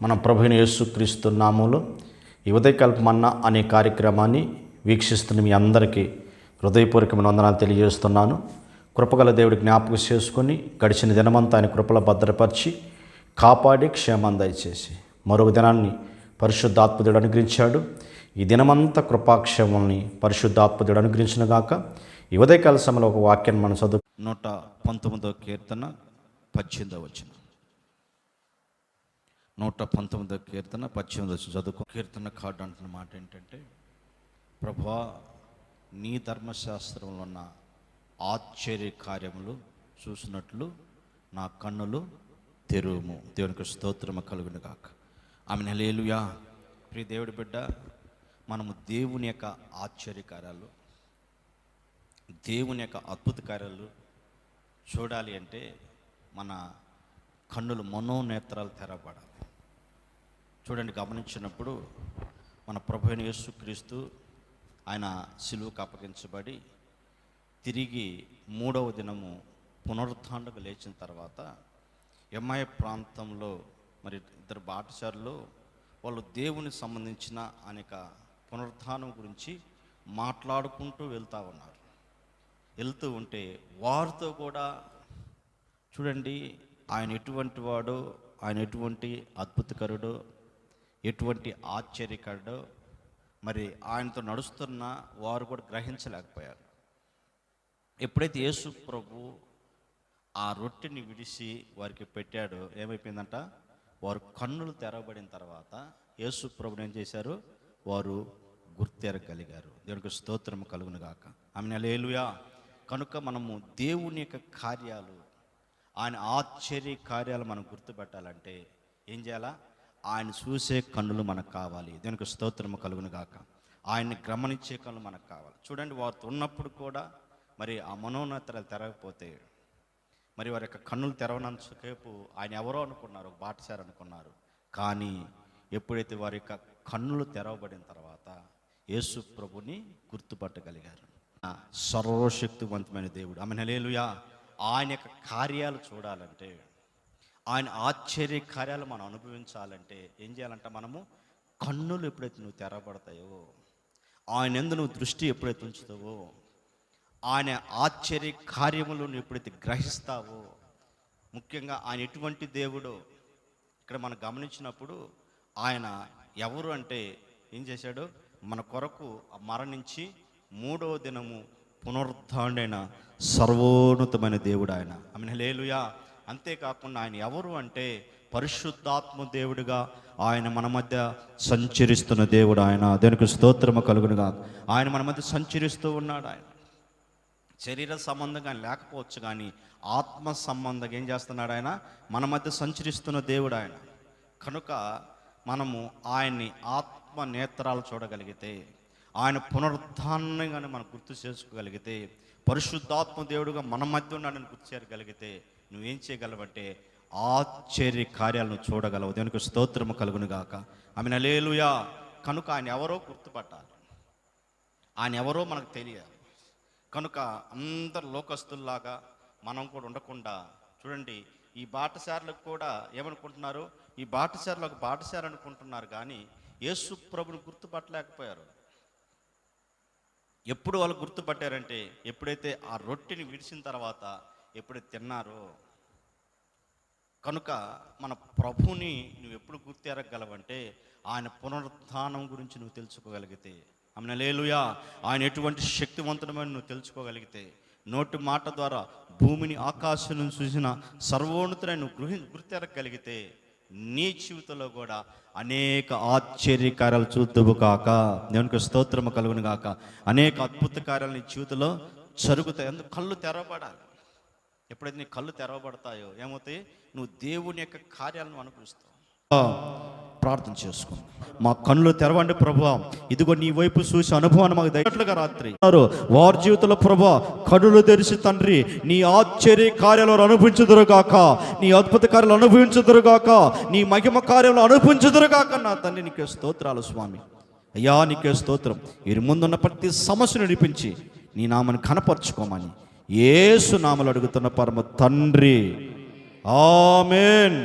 మన ప్రభువైన యేసుక్రీస్తు నామములో ఈ ఉదయకాలపు మన్నా అనే కార్యక్రమాన్ని వీక్షిస్తున్న మీ అందరికీ హృదయపూర్వకమైన వందనాలు తెలియజేస్తున్నాను. కృపగల దేవుడి జ్ఞాపకం చేసుకొని గడిచిన దినమంతా ఆయన కృపలో భద్రపరిచి కాపాడి క్షేమం దయచేసి మరొక దినాన్ని పరిశుద్ధాత్మదేవుడు అనుగ్రహించాడు. ఈ దినమంతా కృపాక్షేమాన్ని పరిశుద్ధాత్మదేవుడు అనుగ్రహించిన గాక. ఈ ఉదయకాల సమయంలో ఒక వాక్యాన్ని మనం చదువు 119వ కీర్తన 18వ వచనం. 119వ కీర్తన 18వ వచనం చదువుకో. కీర్తన కార్డు అంటున్న మాట ఏంటంటే, ప్రభువా నీ ధర్మశాస్త్రంలో ఉన్న ఆశ్చర్య కార్యములు చూసినట్లు నా కన్నులు తెరువుము. దేవునికి స్తోత్రము కలుగును గాక. ఆమె హల్లెలూయా. ప్రియ దేవుడి బిడ్డ, మనము దేవుని యొక్క ఆశ్చర్యకార్యాలు, దేవుని యొక్క అద్భుత కార్యాలు చూడాలి అంటే మన కన్నులు మనోనేత్రాలు తెరవబడాలి. చూడండి, గమనించినప్పుడు మన ప్రభువైన యేసుక్రీస్తు ఆయన సిలువకు అప్పగించబడి తిరిగి 3వ దినము పునరుత్థానంగా లేచిన తర్వాత ఎమ్మాయి ప్రాంతంలో మరి ఇద్దరు బాటసారులు వాళ్ళు దేవుని సంబంధించిన అనేక పునరుత్థానం గురించి మాట్లాడుకుంటూ వెళ్తూ ఉంటే వారితో కూడా చూడండి, ఆయన ఎటువంటి వాడో, ఆయన ఎటువంటి అద్భుతకరుడో, ఎటువంటి ఆశ్చర్యకరుడో మరి ఆయనతో నడుస్తున్న వారు కూడా గ్రహించలేకపోయారు. ఎప్పుడైతే యేసు ప్రభు ఆ రొట్టెని విడిచి వారికి పెట్టాడో ఏమైపోయిందంట, వారు కన్నులు తెరవబడిన తర్వాత యేసు ప్రభుని ఏం చేశారు, వారు గుర్తెరగలిగారు. దేవునికి స్తోత్రం కలుగును గాక. ఆమె హల్లెలూయా. కనుక మనము దేవుని యొక్క కార్యాలు, ఆయన ఆశ్చర్య కార్యాలు మనం గుర్తుపెట్టాలంటే ఏం చేయాలా? ఆయన చూసే కన్నులు మనకు కావాలి. దేవునికి స్తోత్రము కలుగును గాక. ఆయన్ని గమనించే కన్నులు మనకు కావాలి. చూడండి, వారితో ఉన్నప్పుడు కూడా మరి ఆ మనోనేత్రాలు తెరవకపోతే మరి వారి యొక్క కన్నులు తెరవనంతసేపు ఆయన ఎవరో అనుకున్నారు, బాటసారి అనుకున్నారు. కానీ ఎప్పుడైతే వారి యొక్క కన్నులు తెరవబడిన తర్వాత యేసు ప్రభుని గుర్తుపట్టగలిగారు. సర్వశక్తివంతమైన దేవుడు. ఆమె హల్లెలూయా. ఆయన యొక్క కార్యాలు చూడాలంటే, ఆయన ఆశ్చర్య కార్యాలు మనం అనుభవించాలంటే ఏం చేయాలంటే, మనము కన్నులు ఎప్పుడైతే నువ్వు తెరవబడతాయో, ఆయన యందు నువ్వు దృష్టి ఎప్పుడైతే ఉంచుతావో, ఆయన ఆశ్చర్య కార్యములు నువ్వు ఎప్పుడైతే గ్రహిస్తావో, ముఖ్యంగా ఆయన ఎటువంటి దేవుడో ఇక్కడ మనం గమనించినప్పుడు ఆయన ఎవరు అంటే ఏం చేశాడు, మన కొరకు మరణించి 3వ దినము పునరుత్థానుడైన సర్వోన్నతమైన దేవుడు ఆయన. ఆమె హల్లెలూయా. అంతేకాకుండా ఆయన ఎవరు అంటే పరిశుద్ధాత్మ దేవుడిగా ఆయన మన మధ్య సంచరిస్తున్న దేవుడు ఆయన. దేవునికి స్తోత్రము కలుగునుగా. ఆయన మన మధ్య సంచరిస్తూ ఉన్నాడు. ఆయన శరీర సంబంధంగా లేకపోవచ్చు కానీ ఆత్మ సంబంధంగా ఏం చేస్తున్నాడు, ఆయన మన మధ్య సంచరిస్తున్న దేవుడు ఆయన. కనుక మనము ఆయన్ని ఆత్మ నేత్రాలు చూడగలిగితే, ఆయన పునరుత్థానాన్ని కానీ మనం గుర్తు చేసుకోగలిగితే, పరిశుద్ధాత్మ దేవుడుగా మన మధ్య ఉన్నాడని గుర్తు చేయగలిగితే నువ్వేం చేయగలవంటే ఆశ్చర్య కార్యాలను చూడగలవు. దేవునికి స్తోత్రము కలుగును గాక. ఆమె హల్లెలూయా. కనుక ఆయన ఎవరో గుర్తుపట్టాలి, ఆయన ఎవరో మనకు తెలియాలి. కనుక అందరు లోకస్తుల్లాగా మనం కూడా ఉండకుండా, చూడండి, ఈ బాటసారులకు కూడా ఏమనుకుంటున్నారు, ఈ బాటసారులు ఒక బాటసారు అనుకుంటున్నారు కానీ యేసు ప్రభుని గుర్తుపట్టలేకపోయారు. ఎప్పుడు వాళ్ళు గుర్తుపట్టారంటే ఎప్పుడైతే ఆ రొట్టెని విడిచిన తర్వాత ఎప్పుడైతే తిన్నారో. కనుక మన ప్రభుని నువ్వు ఎప్పుడు గుర్తెరగలవంటే ఆయన పునరుత్థానం గురించి నువ్వు తెలుసుకోగలిగితే. ఆమె హల్లెలూయా. ఆయన ఎటువంటి శక్తివంతుడమని నువ్వు తెలుసుకోగలిగితే, నోటి మాట ద్వారా భూమిని ఆకాశం చూసిన సర్వోన్నతుడైన నువ్వు గుర్తెరగలిగితే నీ జీవితంలో కూడా అనేక ఆశ్చర్య కార్యాలు చూద్దువు కాక. దేవునికి స్తోత్రము కలుగును గాక. అనేక అద్భుత కార్యాలు నీ జీవితంలో జరుగుతాయి. అందుకు కళ్ళు తెరవబడాలి. ఎప్పుడైతే నీ కళ్ళు తెరవబడతాయో ఏమవుతాయి, నువ్వు దేవుని యొక్క కార్యాలను అనుభవిస్తావు. ప్రార్థన చేసుకో. మా కన్నులు తెరవండి ప్రభువా, ఇదిగో నీ వైపు చూసి అనుభవాన్ని మాకు దయట్లుగా రాత్రి వారి జీవితంలో ప్రభువా కన్నులు తెరిచి తండ్రి నీ ఆశ్చర్య కార్యాలను అనుభవించుదురుగాక, నీ అద్భుత కార్యాలు అనుభవించుదురుగాక, నీ మహిమ కార్యాలను అనుభవించుదురుగాక. నా తండ్రి నీకే స్తోత్రాలు స్వామి. అయ్యా నీకే స్తోత్రం. వీరి ముందున్న ప్రతి సమస్యను నడిపించి నీ నామని కనపరుచుకోమని యేసు నామములో అడుగుతున్న పరమ తండ్రి. ఆమేన్.